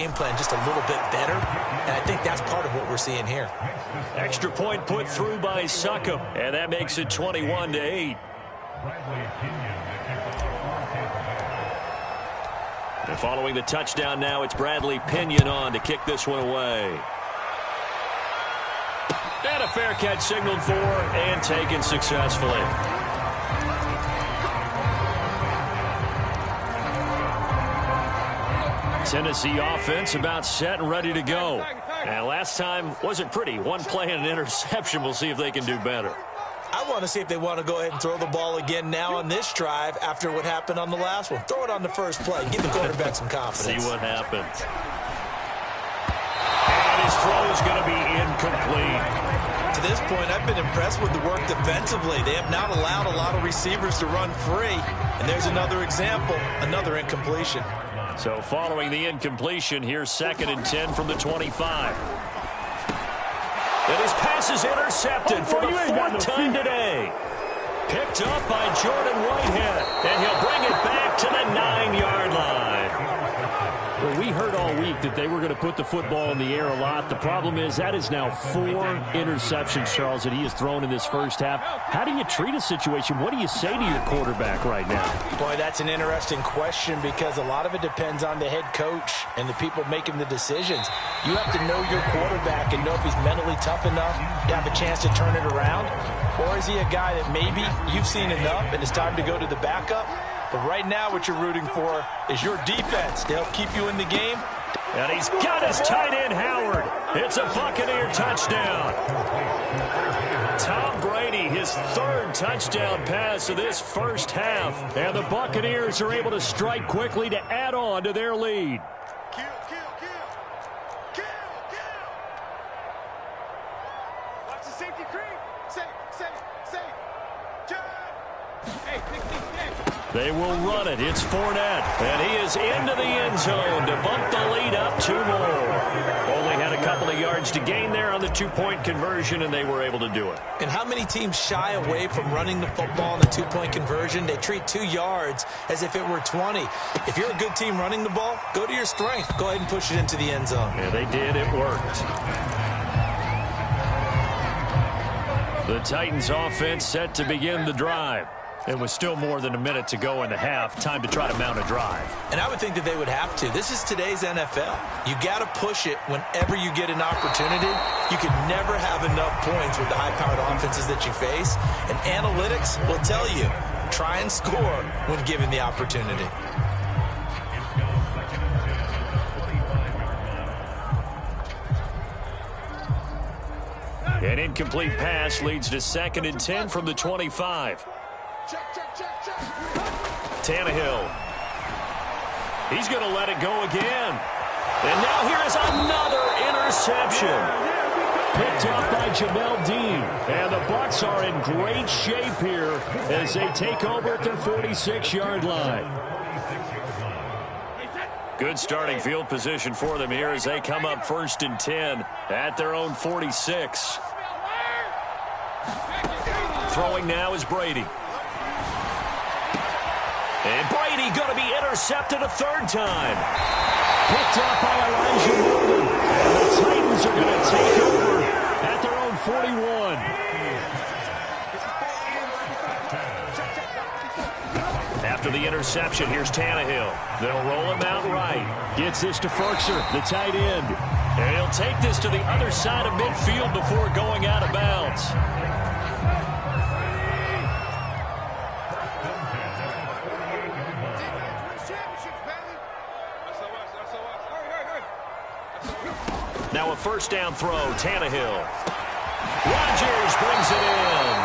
game plan just a little bit better, and I think that's part of what we're seeing here. Extra point put through by Succop, and that makes it 21-8. And following the touchdown now, it's Bradley Pinion on to kick this one away. And a fair catch signaled for and taken successfully. Tennessee offense about set and ready to go. And last time wasn't pretty. One play and an interception. We'll see if they can do better. I want to see if they want to go ahead and throw the ball again now on this drive after what happened on the last one. Throw it on the first play. Give the quarterback some confidence. See what happens. And his throw is going to be incomplete. To this point, I've been impressed with the work defensively. They have not allowed a lot of receivers to run free. And there's another example, another incompletion. So following the incompletion, here's 2nd and 10 from the 25. And his pass is intercepted for the 4th time today. Picked up by Jordan Whitehead. And he'll bring it back to the 9-yard line. Well, we heard all week that they were going to put the football in the air a lot. The problem is that is now 4 interceptions, Charles, that he has thrown in this first half. How do you treat a situation? What do you say to your quarterback right now? Boy, that's an interesting question because a lot of it depends on the head coach and the people making the decisions. You have to know your quarterback and know if he's mentally tough enough to have a chance to turn it around. Or is he a guy that maybe you've seen enough and it's time to go to the backup? But right now what you're rooting for is your defense to help keep you in the game. And he's got his tight end, Howard. It's a Buccaneer touchdown. Tom Brady, his 3rd touchdown pass of this first half. And the Buccaneers are able to strike quickly to add on to their lead. Watch the safety creep. Safe. They will run it. It's Fournette. And he is into the end zone to bump the lead up 2 more. Only had a couple of yards to gain there on the 2-point conversion, and they were able to do it. And how many teams shy away from running the football in the 2-point conversion? They treat 2 yards as if it were 20. If you're a good team running the ball, go to your strength. Go ahead and push it into the end zone. Yeah, they did. It worked. The Titans offense set to begin the drive. It was still more than a minute to go in the half. Time to try to mount a drive. And I would think that they would have to. This is today's NFL. You got to push it whenever you get an opportunity. You can never have enough points with the high-powered offenses that you face. And analytics will tell you, try and score when given the opportunity. An incomplete pass leads to 2nd and 10 from the 25. Tannehill. He's going to let it go again. And now here is another interception. Picked off by Jamel Dean. And the Bucs are in great shape here as they take over at their 46-yard line. Good starting field position for them here as they come up 1st and 10 at their own 46. Throwing now is Brady. And Brady going to be intercepted a 3rd time. Picked up by Elijah Molden. And the Titans are going to take over at their own 41. After the interception, here's Tannehill. They'll roll him out right. Gets this to Firkser, the tight end. And he'll take this to the other side of midfield before going out of bounds. Now a 1st down throw, Tannehill. Rodgers brings it in.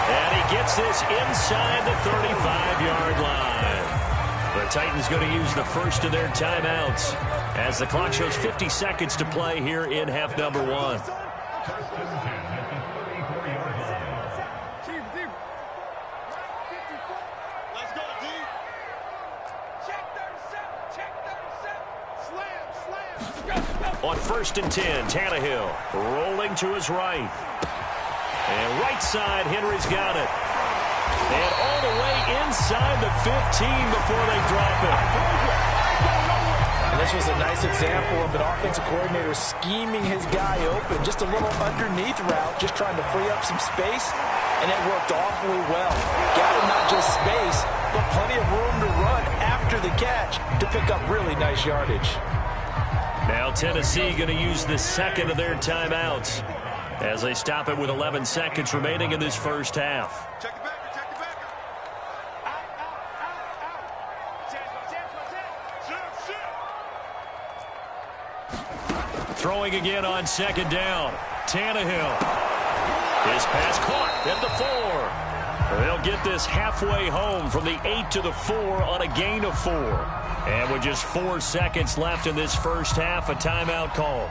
And he gets this inside the 35-yard line. The Titans going to use the first of their timeouts as the clock shows 50 seconds to play here in half number 1. On 1st and 10, Tannehill rolling to his right. And right side, Henry's got it. And all the way inside the 15 before they drop it. And This was a nice example of an offensive coordinator scheming his guy open. Just a little underneath route, just trying to free up some space, and it worked awfully well. Got him not just space, but plenty of room to run after the catch to pick up really nice yardage. Now Tennessee going to use the second of their timeouts as they stop it with 11 seconds remaining in this first half. Check it back. Throwing again on second down. Tannehill. His pass caught at the 4. They'll get this halfway home from the 8 to the 4 on a gain of 4. And with just 4 seconds left in this first half, a timeout call.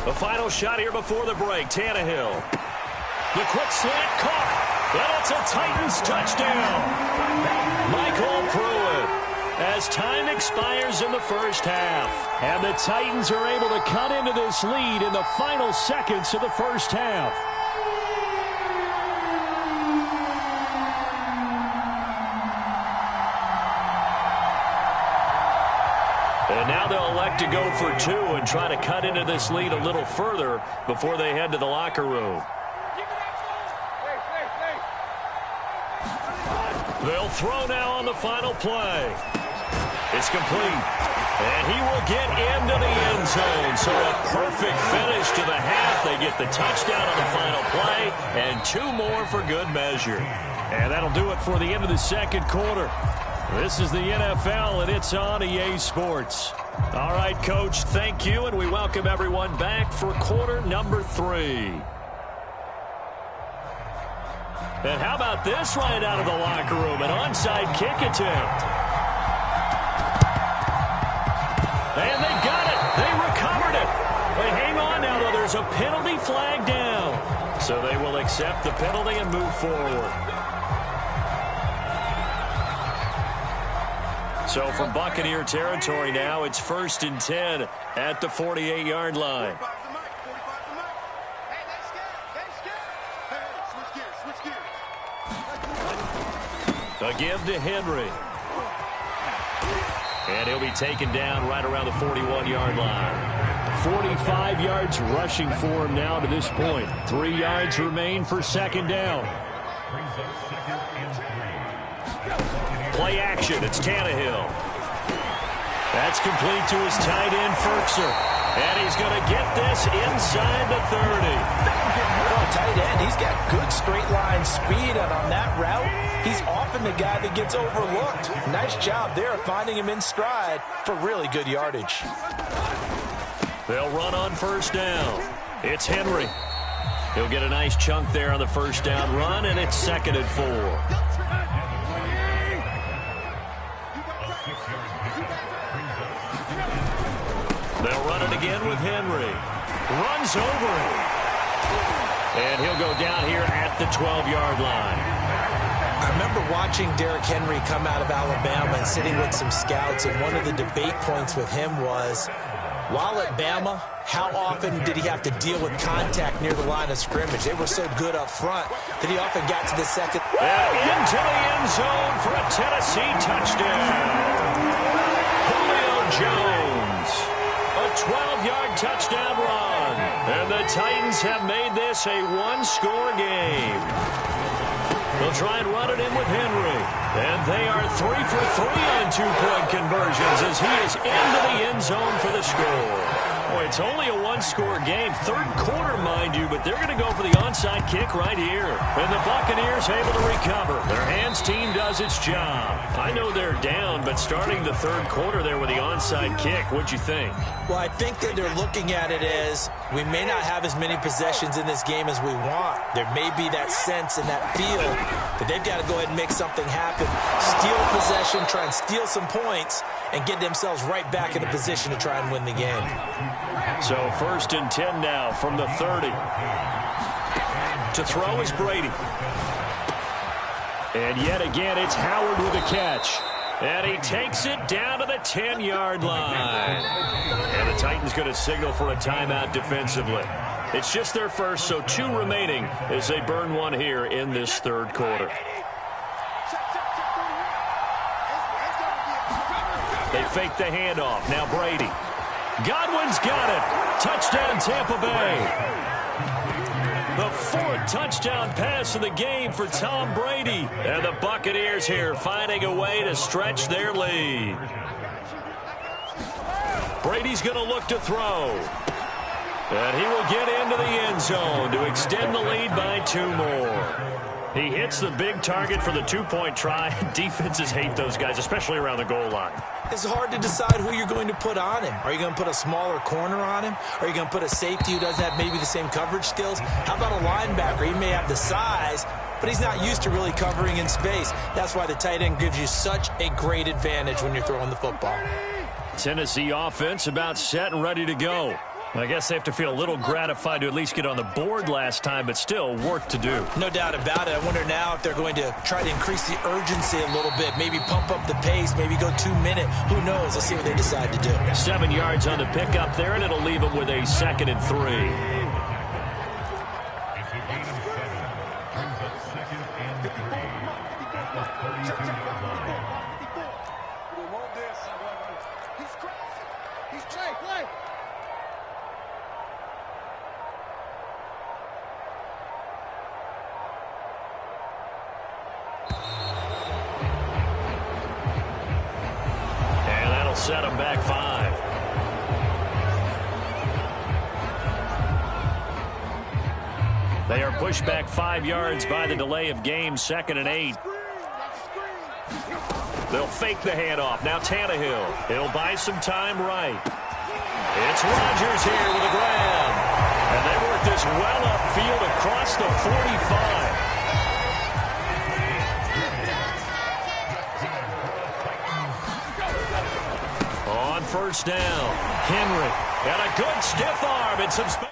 The final shot here before the break. Tannehill. The quick slant caught. And it's a Titans touchdown. Michael Pruitt. As time expires in the first half. And the Titans are able to cut into this lead in the final seconds of the first half. And now they'll elect to go for 2 and try to cut into this lead a little further before they head to the locker room. They'll throw now on the final play. It's complete. And he will get into the end zone. So a perfect finish to the half. They get the touchdown on the final play and 2 more for good measure. And that'll do it for the end of the second quarter. This is the NFL, and it's on EA Sports. All right, Coach, thank you, and we welcome everyone back for quarter number 3. And how about this right out of the locker room? An onside kick attempt. And they got it. They recovered it. They hang on now, though. There's a penalty flag down. So they will accept the penalty and move forward. So from Buccaneer territory now, it's 1st and 10 at the 48-yard line. A give to Henry. And he'll be taken down right around the 41-yard line. 45 yards rushing for him now to this point. 3 yards remain for second down. Play action. It's Tannehill. That's complete to his tight end, Ferkser. And he's going to get this inside the 30. For a tight end, he's got good straight line speed, and on that route, he's often the guy that gets overlooked. Nice job there of finding him in stride for really good yardage. They'll run on first down. It's Henry. He'll get a nice chunk there on the first down run, and it's 2nd and 4. They'll run it again with Henry. Runs over him. And he'll go down here at the 12-yard line. I remember watching Derrick Henry come out of Alabama and sitting with some scouts, and one of the debate points with him was, while at Bama, how often did he have to deal with contact near the line of scrimmage? They were so good up front that he often got to the second. And into the end zone for a Tennessee touchdown. Julio Jones. A 12-yard touchdown run. And the Titans have made this a one-score game. They'll try and run it in with Henry. And they are 3 for 3 on two-point conversions as he is into the end zone for the score. Boy, It's only a one-score game. Third quarter, mind you, but they're going to go for the onside kick right here. And the Buccaneers able to recover. Their hands team does its job. I know they're down, but starting the third quarter there with the onside kick, what'd you think? Well, I think that they're looking at it as we may not have as many possessions in this game as we want. There may be that sense and that feel that they've got to go ahead and make something happen. Steal possession, try and steal some points, and get themselves right back in a position to try and win the game. So 1st and 10 now from the 30. To throw is Brady. And yet again, it's Howard with a catch. And he takes it down to the 10-yard line. And the Titans going to signal for a timeout defensively. It's just their first, so 2 remaining as they burn one here in this third quarter. They fake the handoff. Now Brady. Godwin's got it. Touchdown, Tampa Bay. The 4th touchdown pass of the game for Tom Brady. And the Buccaneers here finding a way to stretch their lead. Brady's going to look to throw. And he will get into the end zone to extend the lead by 2 more. He hits the big target for the 2-point try. Defenses hate those guys, especially around the goal line. It's hard to decide who you're going to put on him. Are you going to put a smaller corner on him? Are you going to put a safety who doesn't have maybe the same coverage skills? How about a linebacker? He may have the size, but he's not used to really covering in space. That's why the tight end gives you such a great advantage when you're throwing the football. Tennessee offense about set and ready to go. I guess they have to feel a little gratified to at least get on the board last time, but still work to do. No doubt about it. I wonder now if they're going to try to increase the urgency a little bit, maybe pump up the pace, maybe go 2 minute. Who knows? Let's see what they decide to do. 7 yards on the pickup there, and it'll leave them with a 2nd and 3. Set him back 5. They are pushed back 5 yards by the delay of game. 2nd and 8. They'll fake the handoff. Now Tannehill. He'll buy some time right. It's Rodgers here with a grab. And they work this well upfield across the 45. First down. Henry. And a good stiff arm and some space.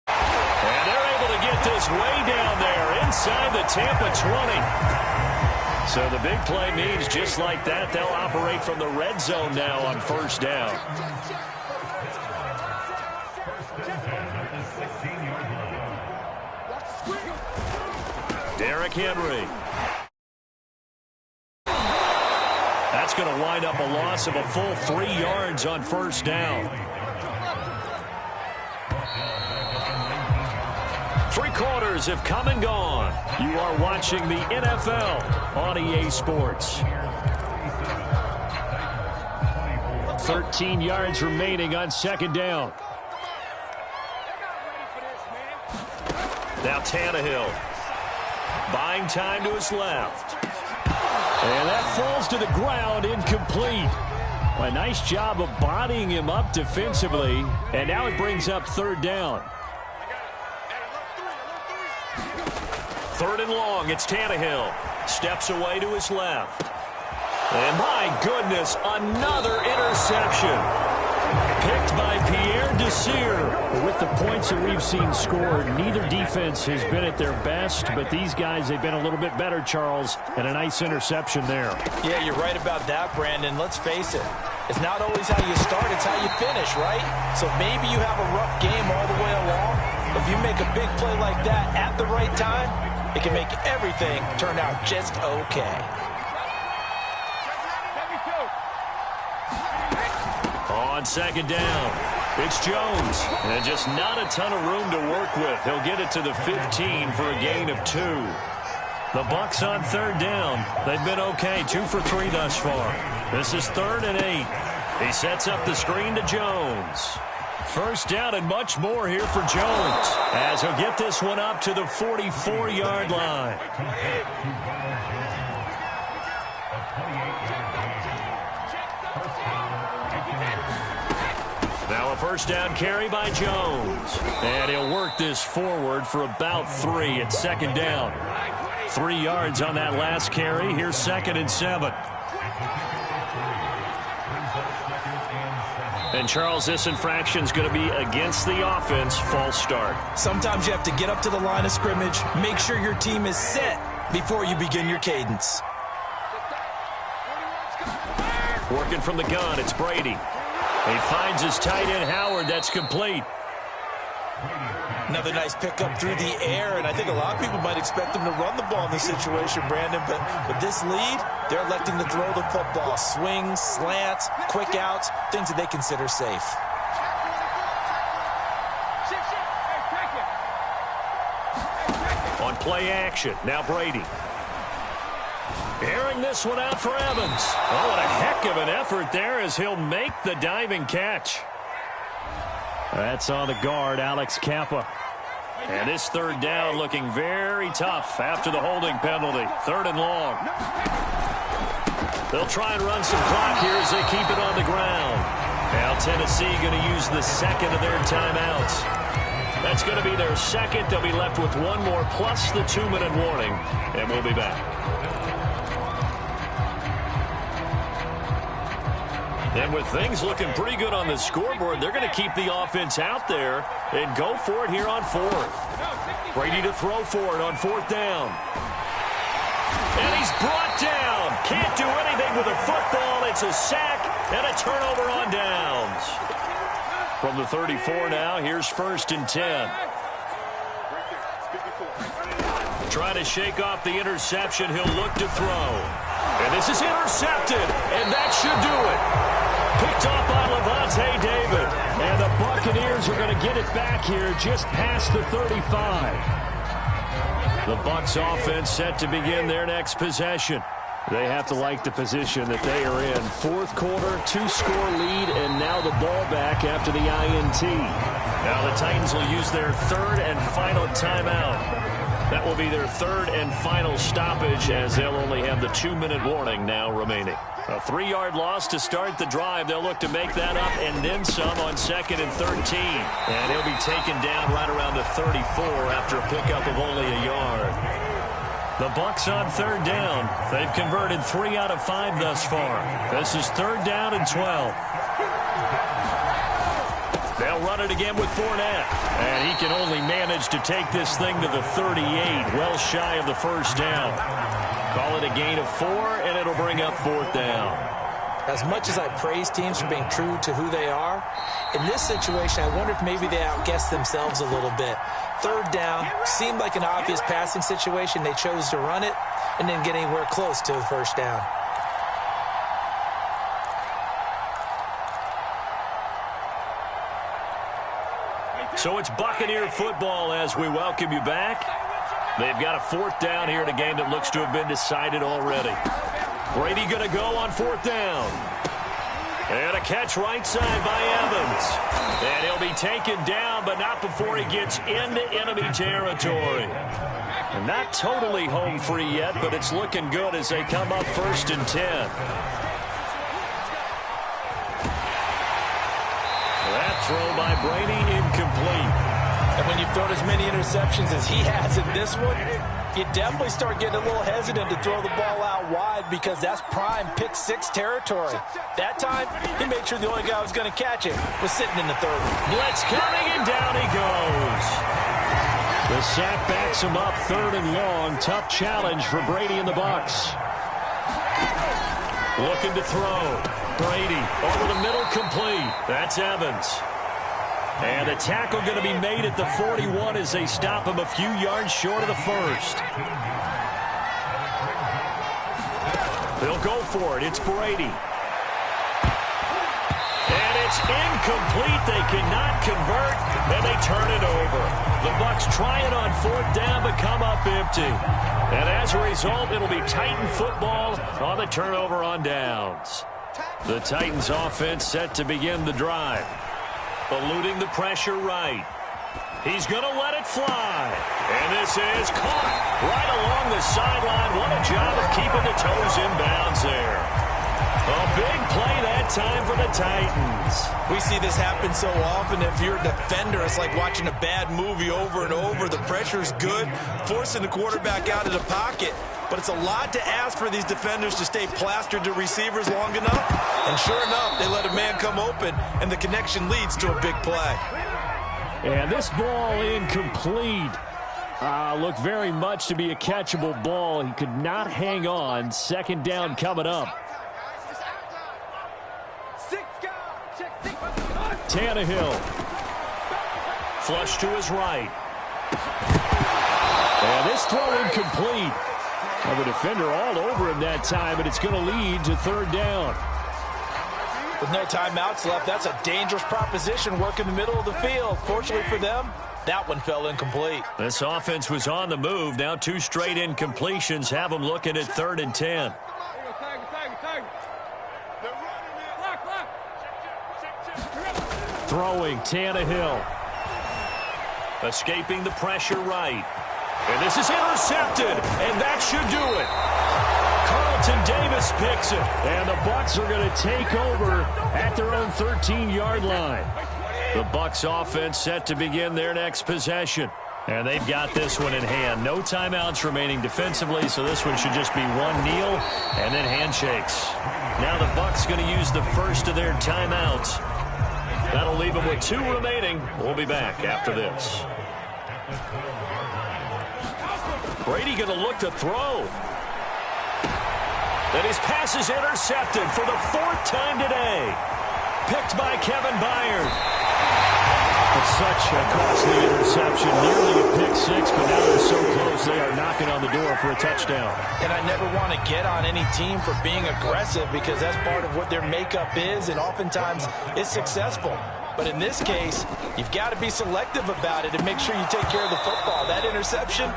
And they're able to get this way down there inside the Tampa 20. So the big play means just like that, they'll operate from the red zone now on first down. Derrick Henry. That's going to wind up a loss of a full 3 yards on first down. 3 quarters have come and gone. You are watching the NFL on EA Sports. 13 yards remaining on 2nd down. Now Tannehill. Buying time to his left. And that falls to the ground, incomplete. A nice job of bodying him up defensively. And now it brings up 3rd down. 3rd and long, it's Tannehill. Steps away to his left. And my goodness, another interception. Picked by Pierre Desir. With the points that we've seen scored, neither defense has been at their best, but these guys, they've been a little bit better, Charles, and a nice interception there. Yeah, you're right about that, Brandon. Let's face it. It's not always how you start, it's how you finish, right? So maybe you have a rough game all the way along, but if you make a big play like that at the right time, it can make everything turn out just okay. On 2nd down, it's Jones. And just not a ton of room to work with. He'll get it to the 15 for a gain of 2. The Bucs on 3rd down. They've been okay, 2 for 3 thus far. This is 3rd and 8. He sets up the screen to Jones. First down and much more here for Jones, as he'll get this one up to the 44-yard line. Now a first down carry by Jones. And he'll work this forward for about 3 at second down. 3 yards on that last carry. Here's 2nd and 7. And, Charles, this infraction's going to be against the offense. False start. Sometimes you have to get up to the line of scrimmage, make sure your team is set before you begin your cadence. Working from the gun, it's Brady. He finds his tight end, Howard. That's complete. Another nice pickup through the air, and I think a lot of people might expect them to run the ball in this situation, Brandon, but with this lead, they're electing to throw the football. Swings, slants, quick outs, things that they consider safe. On play action, now Brady. Airing this one out for Evans. Oh, what a heck of an effort there as he'll make the diving catch. That's on the guard, Alex Kappa. And this third down looking very tough after the holding penalty. 3rd and long. They'll try and run some clock here as they keep it on the ground. Now Tennessee going to use the 2nd of their timeouts. That's going to be their 2nd. They'll be left with 1 more plus the 2-minute warning. And we'll be back. And with things looking pretty good on the scoreboard, they're going to keep the offense out there and go for it here on 4th. Brady to throw for it on 4th down. And he's brought down. Can't do anything with a football. It's a sack and a turnover on downs. From the 34 now, here's 1st and 10. Trying to shake off the interception. He'll look to throw. And this is intercepted. And that should do it. Picked off by Lavonte David. And the Buccaneers are going to get it back here just past the 35. The Bucs offense set to begin their next possession. They have to like the position that they are in. 4th quarter, 2-score lead, and now the ball back after the INT. Now the Titans will use their 3rd and final timeout. That will be their 3rd and final stoppage as they'll only have the 2-minute warning now remaining. A 3-yard loss to start the drive. They'll look to make that up and then some on 2nd and 13. And he'll be taken down right around the 34 after a pickup of only a yard. The Bucs on 3rd down. They've converted 3 out of 5 thus far. This is 3rd down and 12. They'll run it again with Fournette. And he can only manage to take this thing to the 38, well shy of the 1st down. Call it a gain of 4, and it'll bring up 4th down. As much as I praise teams for being true to who they are, in this situation, I wonder if maybe they outguessed themselves a little bit. 3rd down seemed like an obvious passing situation. They chose to run it and didn't get anywhere close to the 1st down. So it's Buccaneer football as we welcome you back. They've got a 4th down here in a game that looks to have been decided already. Brady going to go on 4th down. And a catch right side by Evans. And he'll be taken down, but not before he gets into enemy territory. And not totally home free yet, but it's looking good as they come up 1st and 10. That throw by Brady incomplete. And when you've thrown as many interceptions as he has in this one, you definitely start getting a little hesitant to throw the ball out wide because that's prime pick 6 territory. That time, he made sure the only guy who was going to catch it was sitting in the 3rd. Blitz coming, and down he goes. The sack backs him up 3rd and long. Tough challenge for Brady and the Bucs. Looking to throw. Brady over the middle, complete. That's Evans. And the tackle going to be made at the 41 as they stop him a few yards short of the 1st. They'll go for it. It's Brady. And it's incomplete. They cannot convert, and they turn it over. The Bucs try it on 4th down, but come up empty. And as a result, it'll be Titan football on the turnover on downs. The Titans offense set to begin the drive. Eluding the pressure right. He's going to let it fly. And this is caught right along the sideline. What a job of keeping the toes in bounds there. A big play that time for the Titans. We see this happen so often. If you're a defender, it's like watching a bad movie over and over. The pressure's good, forcing the quarterback out of the pocket. But it's a lot to ask for these defenders to stay plastered to receivers long enough. And sure enough, they let a man come open, and the connection leads to a big play. And this ball incomplete. Looked very much to be a catchable ball. He could not hang on. Second down coming up. Tannehill. Flush to his right. And this throw incomplete. Well, the defender all over him that time, but it's going to lead to third down. With no timeouts left, that's a dangerous proposition. Work in the middle of the field. Fortunately for them, that one fell incomplete. This offense was on the move. Now 2 straight incompletions have them looking at 3rd and 10. Throwing, Tannehill. Escaping the pressure right. And this is intercepted, and that should do it. Carlton Davis picks it. And the Bucs are going to take over at their own 13-yard line. The Bucs offense set to begin their next possession. And they've got this one in hand. No timeouts remaining defensively, so this one should just be one kneel and then handshakes. Now the Bucs going to use the first of their timeouts. That'll leave them with 2 remaining. We'll be back after this. Brady going to look to throw. And his pass is intercepted for the 4th time today. Picked by Kevin Byard. It's such a costly interception. Nearly a pick six, but now they're so close they are knocking on the door for a touchdown. And I never want to get on any team for being aggressive because that's part of what their makeup is, and oftentimes it's successful. But in this case, you've got to be selective about it and make sure you take care of the football. That interception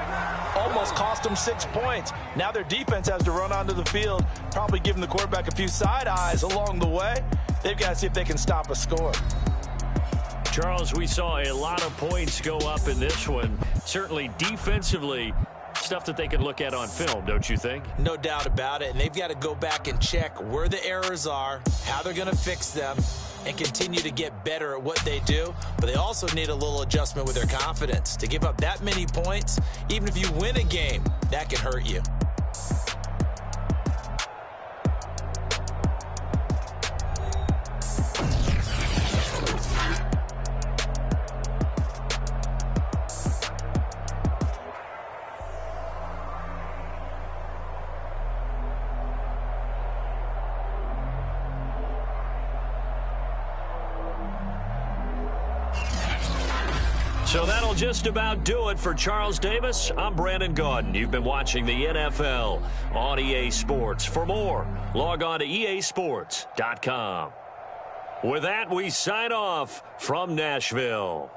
almost cost them 6 points. Now their defense has to run onto the field, probably giving the quarterback a few side eyes along the way. They've got to see if they can stop a score. Charles, we saw a lot of points go up in this one. Certainly defensively, stuff that they can look at on film, don't you think? No doubt about it. And they've got to go back and check where the errors are, how they're going to fix them, and continue to get better at what they do. But they also need a little adjustment with their confidence. To give up that many points, even if you win a game, that can hurt you. So that'll just about do it for Charles Davis. I'm Brandon Gaudin. You've been watching the NFL on EA Sports. For more, log on to easports.com. With that, we sign off from Nashville.